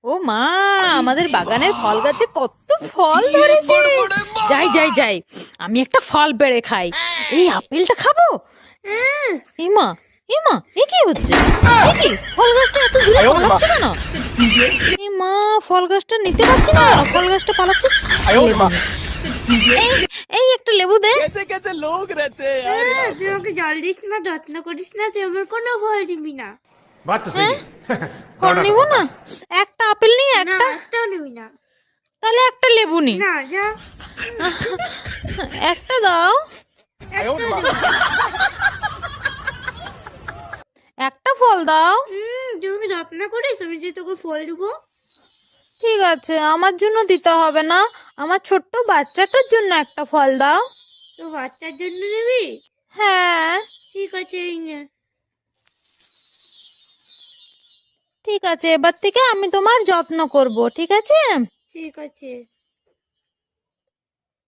ও মা, আমাদের বাগানের ফল গাছে কত ফল ধরেছে। যাই যাই যাই, আমি একটা ফল পেড়ে খাই। এই আপেলটা খাবো। ইমা, ইমা, এ কি হচ্ছে? এ কি, ফল গাছটা এত দূরে পালাচ্ছে কেন? মা, ফল গাছটা নিতে পারছি না কেন? ফল গাছটা পালাচ্ছে। এই, এই একটা লেবু দে। कैसे कैसे लोग रहते हैं यार यहाँ তুই আমাকে জল দিস না, যত্ন করিস না, তুই আমার কোনো ফল দিবি না। बात तो सही है ফল নিব না? একটা আপেল নিয়ে না, একটা, একটাও নিবি না। তাহলে একটা লেবু নি। না, যা। একটা দাও, একটাও দিবি না। একটা ফল দাও। তুই আমাকে যত্ন করিস, আমি যে তোকে ফল দিব। ঠিক আছে, আমার জন্য দিতে হবে না, আমার ছোট্ট বাচ্চাটার জন্য একটা ফল দাও। তো বাচ্চার জন্য নিবি? হ্যাঁ ঠিক আছে, এই নে। ঠিক আছে, এবার থেকে আমি তোমার যত্ন করব, ঠিক আছে? ঠিক আছে।